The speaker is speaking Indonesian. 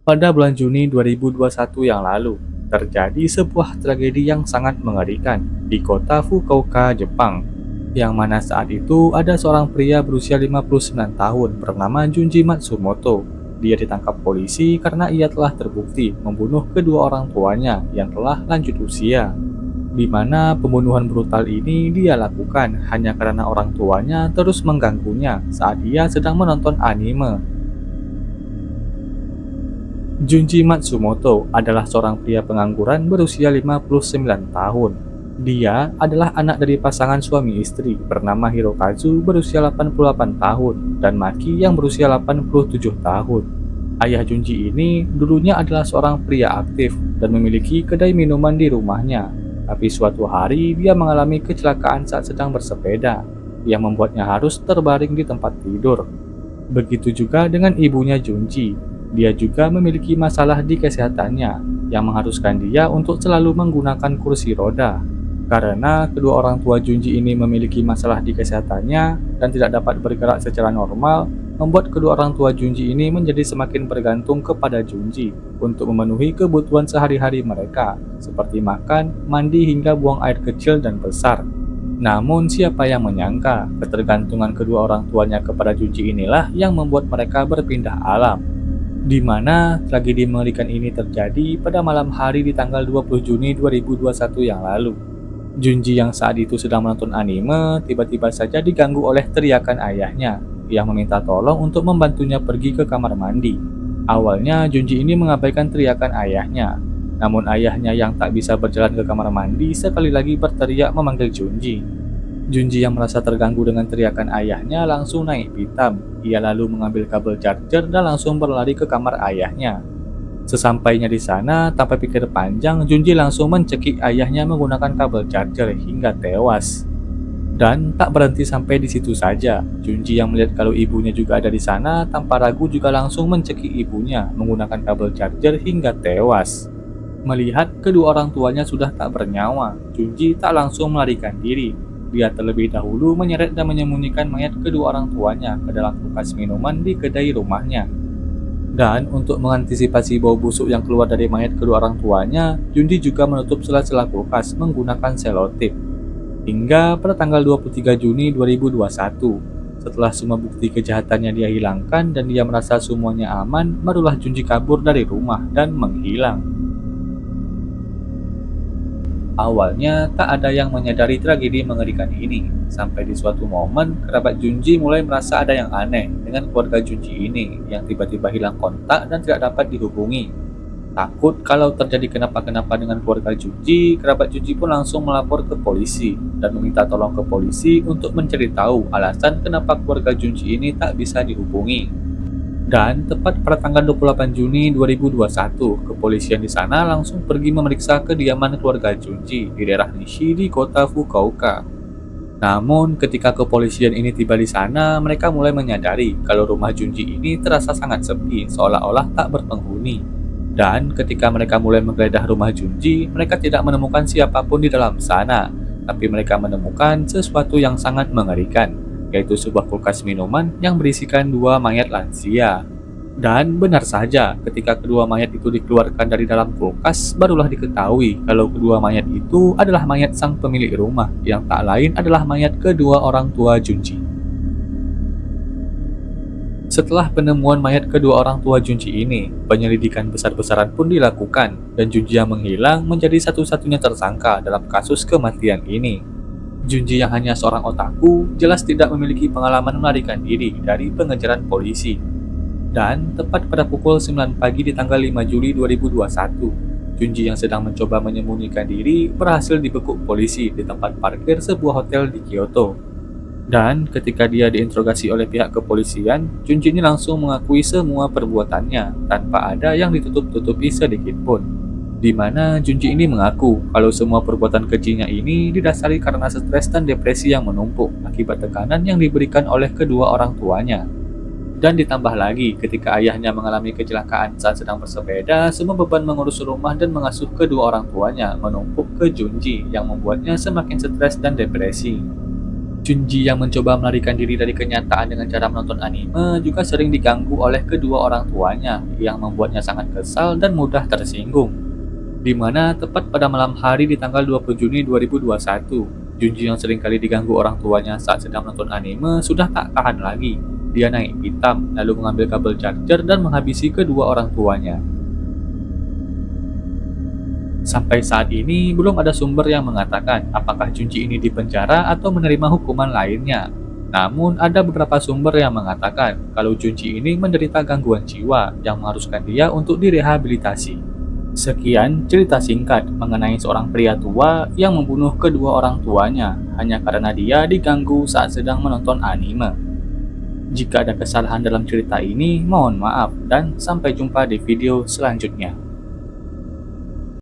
Pada bulan Juni 2021 yang lalu, terjadi sebuah tragedi yang sangat mengerikan di kota Fukuoka, Jepang, yang mana saat itu ada seorang pria berusia 59 tahun bernama Junji Matsumoto. Dia ditangkap polisi karena ia telah terbukti membunuh kedua orang tuanya yang telah lanjut usia, di mana pembunuhan brutal ini dia lakukan hanya karena orang tuanya terus mengganggunya saat ia sedang menonton anime. Junji Matsumoto adalah seorang pria pengangguran berusia 59 tahun. Dia adalah anak dari pasangan suami istri bernama Hirokazu berusia 88 tahun dan Maki yang berusia 87 tahun. Ayah Junji ini dulunya adalah seorang pria aktif dan memiliki kedai minuman di rumahnya. Tapi suatu hari dia mengalami kecelakaan saat sedang bersepeda yang membuatnya harus terbaring di tempat tidur. Begitu juga dengan ibunya Junji. Dia juga memiliki masalah di kesehatannya yang mengharuskan dia untuk selalu menggunakan kursi roda. Karena kedua orang tua Junji ini memiliki masalah di kesehatannya dan tidak dapat bergerak secara normal, membuat kedua orang tua Junji ini menjadi semakin bergantung kepada Junji untuk memenuhi kebutuhan sehari-hari mereka, seperti makan, mandi hingga buang air kecil dan besar. Namun siapa yang menyangka, ketergantungan kedua orang tuanya kepada Junji inilah yang membuat mereka berpindah alam. Di mana tragedi mengerikan ini terjadi pada malam hari di tanggal 20 Juni 2021 yang lalu. Junji yang saat itu sedang menonton anime tiba-tiba saja diganggu oleh teriakan ayahnya yang meminta tolong untuk membantunya pergi ke kamar mandi. Awalnya Junji ini mengabaikan teriakan ayahnya, namun ayahnya yang tak bisa berjalan ke kamar mandi sekali lagi berteriak memanggil Junji. Junji yang merasa terganggu dengan teriakan ayahnya langsung naik pitam. Ia lalu mengambil kabel charger dan langsung berlari ke kamar ayahnya. Sesampainya di sana, tanpa pikir panjang, Junji langsung mencekik ayahnya menggunakan kabel charger hingga tewas. Dan tak berhenti sampai di situ saja. Junji yang melihat kalau ibunya juga ada di sana, tanpa ragu juga langsung mencekik ibunya menggunakan kabel charger hingga tewas. Melihat kedua orang tuanya sudah tak bernyawa, Junji tak langsung melarikan diri. Dia terlebih dahulu menyeret dan menyembunyikan mayat kedua orang tuanya ke dalam kulkas minuman di kedai rumahnya. Dan untuk mengantisipasi bau busuk yang keluar dari mayat kedua orang tuanya, Junji juga menutup sela-sela kulkas menggunakan selotip. Hingga pada tanggal 23 Juni 2021, setelah semua bukti kejahatannya dia hilangkan dan dia merasa semuanya aman, barulah Junji kabur dari rumah dan menghilang. Awalnya tak ada yang menyadari tragedi mengerikan ini, sampai di suatu momen kerabat Junji mulai merasa ada yang aneh dengan keluarga Junji ini yang tiba-tiba hilang kontak dan tidak dapat dihubungi. Takut kalau terjadi kenapa-kenapa dengan keluarga Junji, kerabat Junji pun langsung melapor ke polisi dan meminta tolong ke polisi untuk mencari tahu alasan kenapa keluarga Junji ini tak bisa dihubungi. Dan tepat pada tanggal 28 Juni 2021, kepolisian di sana langsung pergi memeriksa kediaman keluarga Junji di daerah Nishi di kota Fukuoka. Namun, ketika kepolisian ini tiba di sana, mereka mulai menyadari kalau rumah Junji ini terasa sangat sepi, seolah-olah tak berpenghuni. Dan ketika mereka mulai menggeledah rumah Junji, mereka tidak menemukan siapapun di dalam sana, tapi mereka menemukan sesuatu yang sangat mengerikan, yaitu sebuah kulkas minuman yang berisikan dua mayat lansia. Dan benar saja, ketika kedua mayat itu dikeluarkan dari dalam kulkas, barulah diketahui kalau kedua mayat itu adalah mayat sang pemilik rumah, yang tak lain adalah mayat kedua orang tua Junji. Setelah penemuan mayat kedua orang tua Junji ini, penyelidikan besar-besaran pun dilakukan, dan Junji yang menghilang menjadi satu-satunya tersangka dalam kasus kematian ini. Junji yang hanya seorang otaku, jelas tidak memiliki pengalaman melarikan diri dari pengejaran polisi. Dan tepat pada pukul 9 pagi di tanggal 5 Juli 2021, Junji yang sedang mencoba menyembunyikan diri berhasil dibekuk polisi di tempat parkir sebuah hotel di Kyoto. Dan ketika dia diinterogasi oleh pihak kepolisian, Junji ini langsung mengakui semua perbuatannya tanpa ada yang ditutup-tutupi sedikit pun. Di mana Junji ini mengaku kalau semua perbuatan kejinya ini didasari karena stres dan depresi yang menumpuk akibat tekanan yang diberikan oleh kedua orang tuanya. Dan ditambah lagi, ketika ayahnya mengalami kecelakaan saat sedang bersepeda, semua beban mengurus rumah dan mengasuh kedua orang tuanya menumpuk ke Junji yang membuatnya semakin stres dan depresi. Junji yang mencoba melarikan diri dari kenyataan dengan cara menonton anime juga sering diganggu oleh kedua orang tuanya yang membuatnya sangat kesal dan mudah tersinggung. Di mana tepat pada malam hari di tanggal 20 Juni 2021, Junji yang sering kali diganggu orang tuanya saat sedang menonton anime sudah tak tahan lagi. Dia naik pitam, lalu mengambil kabel charger dan menghabisi kedua orang tuanya. Sampai saat ini, belum ada sumber yang mengatakan apakah Junji ini dipenjara atau menerima hukuman lainnya. Namun, ada beberapa sumber yang mengatakan kalau Junji ini menderita gangguan jiwa yang mengharuskan dia untuk direhabilitasi. Sekian cerita singkat mengenai seorang pria tua yang membunuh kedua orang tuanya hanya karena dia diganggu saat sedang menonton anime. Jika ada kesalahan dalam cerita ini, mohon maaf dan sampai jumpa di video selanjutnya.